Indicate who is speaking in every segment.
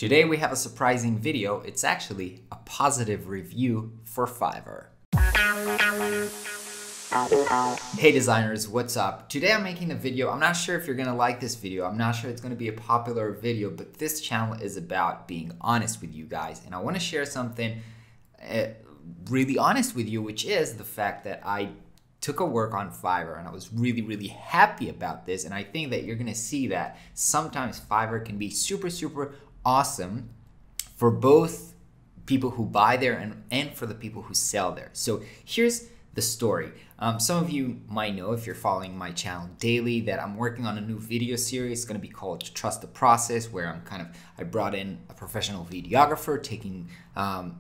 Speaker 1: Today we have a surprising video. It's actually a positive review for Fiverr. Hey designers, what's up? Today I'm making a video. I'm not sure if you're gonna like this video. I'm not sure it's gonna be a popular video, but this channel is about being honest with you guys. And I wanna share something really honest with you, which is the fact that I took a work on Fiverr and I was really happy about this. And I think that you're gonna see that sometimes Fiverr can be super awesome for both people who buy there and for the people who sell there. So here's the story. Some of you might know, if you're following my channel daily, that I'm working on a new video series. It's going to be called Trust the Process, where I brought in a professional videographer, taking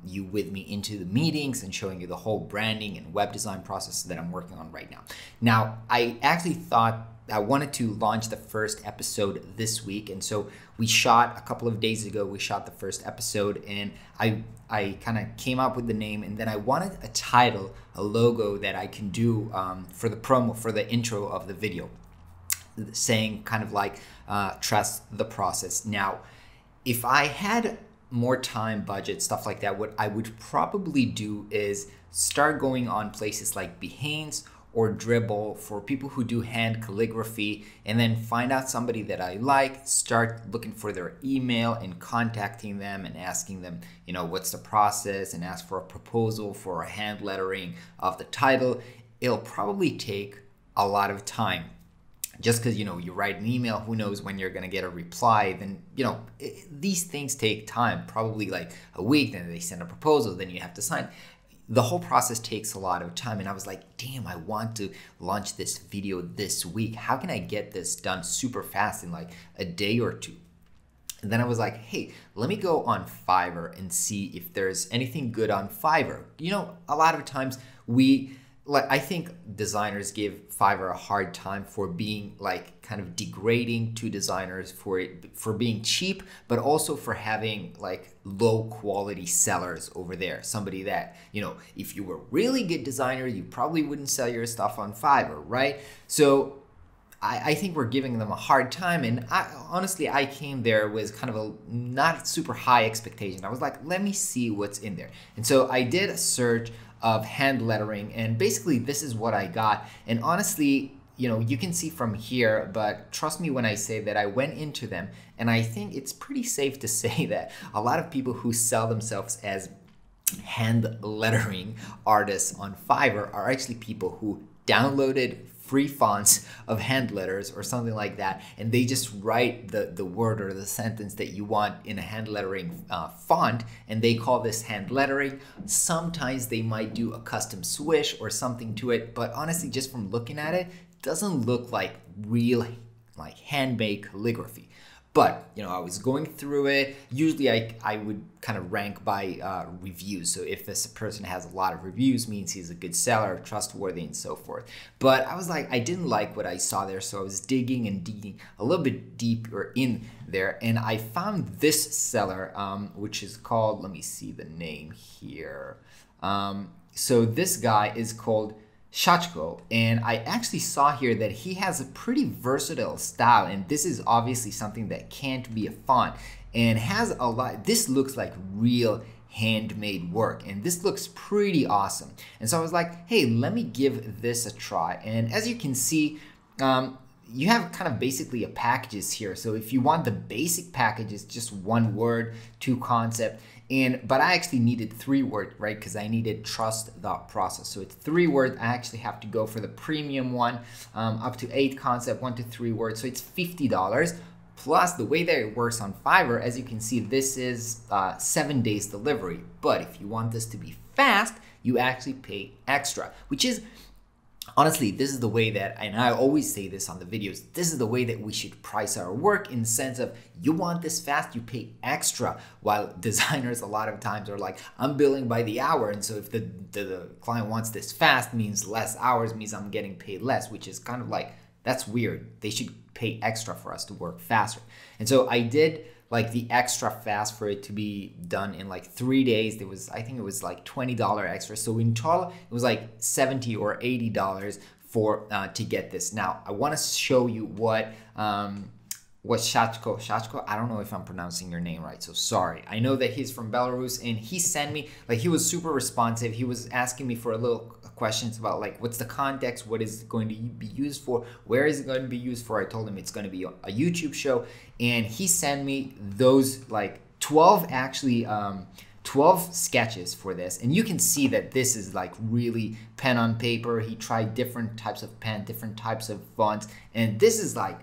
Speaker 1: you with me into the meetings and showing you the whole branding and web design process that I'm working on right now. Now, I actually thought I wanted to launch the first episode this week, and so we shot a couple of days ago. We shot the first episode, and I kind of came up with the name, and then I wanted a title, a logo that I can do for the promo, for the intro of the video, saying kind of like trust the process. Now, if I had more time, budget, stuff like that, what I would probably do is start going on places like Behance or Dribble for people who do hand calligraphy, and then find out somebody that I like, start looking for their email and contacting them and asking them, you know, what's the process, and ask for a proposal for a hand lettering of the title. It'll probably take a lot of time. Just because, you know, you write an email, who knows when you're going to get a reply, then, you know, these things take time, probably like a week, then they send a proposal, then you have to sign. The whole process takes a lot of time, and I was like, damn, I want to launch this video this week. How can I get this done super fast in like a day or two? And then I was like, hey, let me go on Fiverr and see if there's anything good on Fiverr. You know, a lot of times I think designers give Fiverr a hard time for being like kind of degrading to designers for being cheap, but also for having like low quality sellers over there. Somebody that, you know, if you were a really good designer, you probably wouldn't sell your stuff on Fiverr, right? So I think we're giving them a hard time, and honestly, I came there with kind of a not super high expectation. I was like, let me see what's in there. And so I did a search of hand lettering, and basically this is what I got. And honestly, you know, you can see from here, but trust me when I say that I went into them, and I think it's pretty safe to say that a lot of people who sell themselves as hand lettering artists on Fiverr are actually people who downloaded free fonts of hand letters or something like that, and they just write the word or the sentence that you want in a hand lettering font, and they call this hand lettering. Sometimes they might do a custom swish or something to it, but honestly, just from looking at it, it doesn't look like real like handmade calligraphy. But, you know, I was going through it. Usually I would kind of rank by reviews. So if this person has a lot of reviews, means he's a good seller, trustworthy, and so forth. But I was like, I didn't like what I saw there. So I was digging a little bit deeper in there. And I found this seller, which is called, let me see the name here. So this guy is called Sashacko, and I actually saw here that he has a pretty versatile style, and this is obviously something that can't be a font, and has a lot. This looks like real handmade work, and this looks pretty awesome. And so I was like, hey, let me give this a try. And as you can see, you have kind of basically a packages here. So if you want the basic packages, just one word, two concept, but I actually needed 3 words, right? Because I needed trust the process. So it's 3 words. I actually have to go for the premium one, up to 8 concept, 1 to 3 words. So it's $50. Plus the way that it works on Fiverr, as you can see, this is 7 days delivery. But if you want this to be fast, you actually pay extra, which is, honestly, this is the way that, and I always say this on the videos, this is the way that we should price our work, in the sense of, you want this fast, you pay extra, while designers a lot of times are like, I'm billing by the hour, and so if the client wants this fast, means less hours, means I'm getting paid less, which is kind of like, that's weird. They should pay extra for us to work faster. And so I did like the extra fast for it to be done in like 3 days. There was, I think it was like $20 extra. So in total, it was like $70 or $80 for to get this. Now, I want to show you what was Sashacko. Sashacko, I don't know if I'm pronouncing your name right, so sorry. I know that he's from Belarus, and he sent me, like, he was super responsive. He was asking me for a little questions about, like, what's the context, what is it going to be used for, where is it going to be used for. I told him it's going to be a YouTube show, and he sent me those, like, 12 actually 12 sketches for this, and you can see that this is like really pen on paper. He tried different types of pen, different types of fonts, and this is like,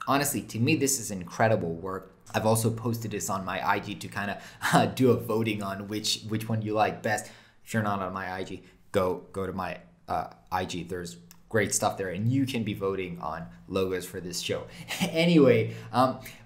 Speaker 1: honestly, to me, this is incredible work. I've also posted this on my IG to kind of do a voting on which one you like best. If you're not on my IG, go to my IG. There's great stuff there, and you can be voting on logos for this show. Anyway,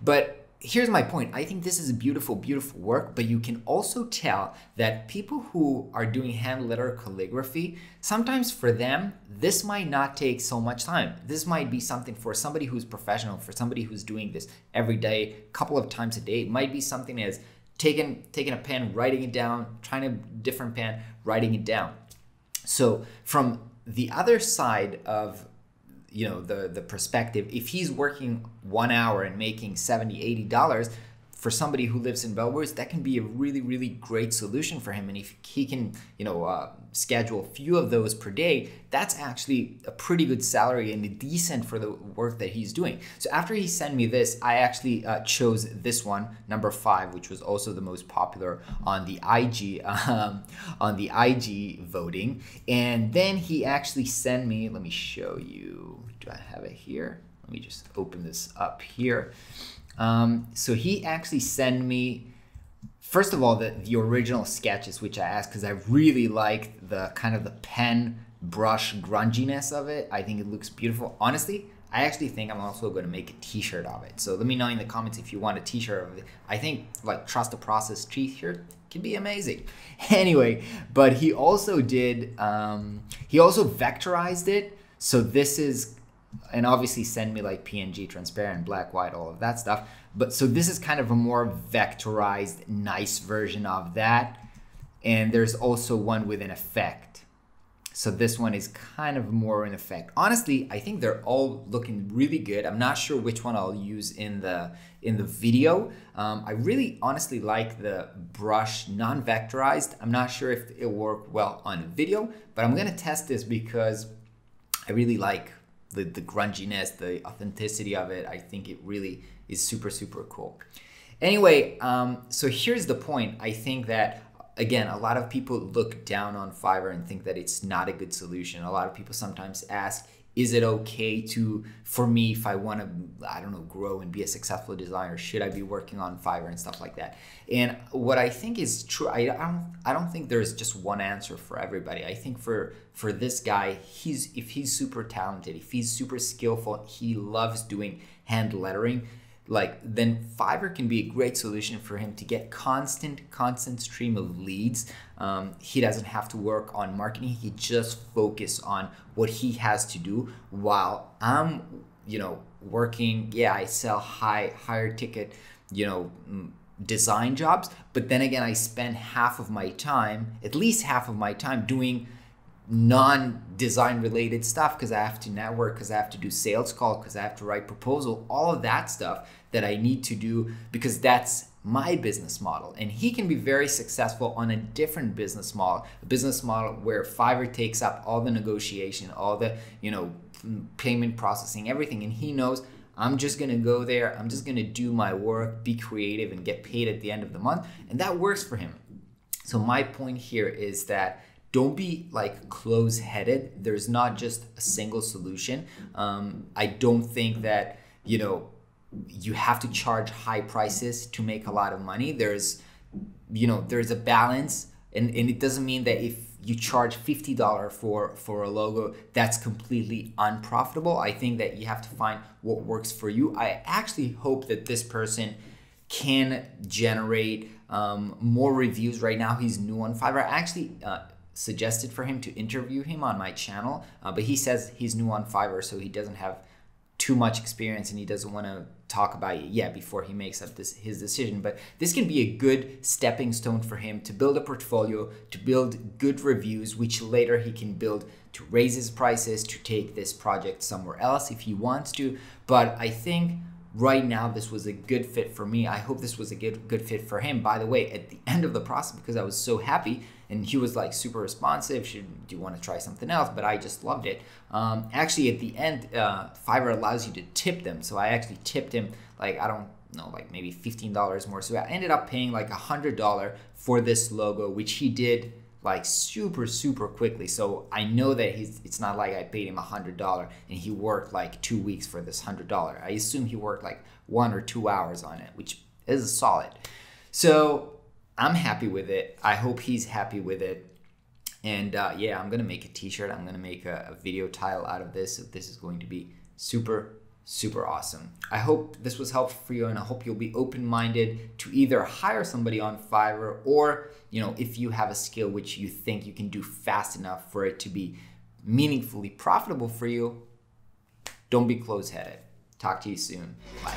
Speaker 1: but here's my point. I think this is a beautiful, beautiful work, but you can also tell that people who are doing hand letter calligraphy, sometimes for them, this might not take so much time. This might be something for somebody who's professional, for somebody who's doing this every day, a couple of times a day. It might be something as taking a pen, writing it down, trying a different pen, writing it down. So from the other side of the perspective, if he's working 1 hour and making $70-$80 for somebody who lives in Belarus, that can be a really, really great solution for him. And if he can schedule a few of those per day, that's actually a pretty good salary and decent for the work that he's doing. So after he sent me this, I actually chose this one, number 5, which was also the most popular on the IG voting. And then he actually sent me, let me show you, do I have it here? Let me just open this up here. So he actually sent me, first of all, the original sketches, which I asked because I really liked the kind of the pen brush grunginess of it. I think it looks beautiful. Honestly, I actually think I'm also going to make a t-shirt of it. So let me know in the comments if you want a t-shirt of it. I think like Trust the Process t-shirt can be amazing. Anyway, but he also did, he also vectorized it. So this is, and obviously send me like PNG, transparent, black, white, all of that stuff. But so this is kind of a more vectorized, nice version of that. And there's also one with an effect. So this one is kind of more in effect. Honestly, I think they're all looking really good. I'm not sure which one I'll use in the video. I really honestly like the brush non-vectorized. I'm not sure if it'll work well on video, but I'm gonna test this because I really like the grunginess, the authenticity of it. I think it really is super, super cool. Anyway, so here's the point. I think that, again, a lot of people look down on Fiverr and think that it's not a good solution. A lot of people sometimes ask, is it okay for me, if I want to, I don't know, grow and be a successful designer, should I be working on Fiverr and stuff like that? And what I think is true, I don't think there's just one answer for everybody. I think for this guy, if he's super talented, if he's super skillful, he loves doing hand lettering, then Fiverr can be a great solution for him to get constant stream of leads. He doesn't have to work on marketing. He just focus on what he has to do while I'm, working. Yeah, I sell higher ticket, design jobs. But then again, I spend at least half of my time doing non-design related stuff, because I have to network, because I have to do sales call, because I have to write proposal, all of that stuff that I need to do, because that's my business model. And he can be very successful on a different business model, a business model where Fiverr takes up all the negotiation, all the payment processing, everything, and he knows I'm just gonna go there, I'm just gonna do my work, be creative, and get paid at the end of the month, and that works for him. So my point here is that don't be close-headed. There's not just a single solution. I don't think that, you have to charge high prices to make a lot of money. There's a balance, and it doesn't mean that if you charge $50 for a logo, that's completely unprofitable. I think that you have to find what works for you. I actually hope that this person can generate more reviews. Right now, he's new on Fiverr. I actually suggested for him to interview him on my channel, but he says he's new on Fiverr, so he doesn't have too much experience and he doesn't want to talk about it yet before he makes up his decision. But this can be a good stepping stone for him to build a portfolio, to build good reviews, which later he can build to raise his prices, to take this project somewhere else if he wants to. But I think right now this was a good fit for me. I hope this was a good fit for him. By the way, at the end of the process, because I was so happy and he was like super responsive, do you want to try something else? But I just loved it. Actually, at the end, Fiverr allows you to tip them. So I actually tipped him, like, I don't know, like maybe $15 more. So I ended up paying like $100 for this logo, which he did like super quickly. So I know that it's not like I paid him $100 and he worked like 2 weeks for this $100. I assume he worked like 1 or 2 hours on it, which is solid. So I'm happy with it. I hope he's happy with it. And yeah, I'm gonna make a t-shirt. I'm gonna make a video title out of this. So this is going to be super awesome. I hope this was helpful for you, and I hope you'll be open-minded to either hire somebody on Fiverr, or, you know, if you have a skill which you think you can do fast enough for it to be meaningfully profitable for you, don't be close-headed. Talk to you soon. Bye.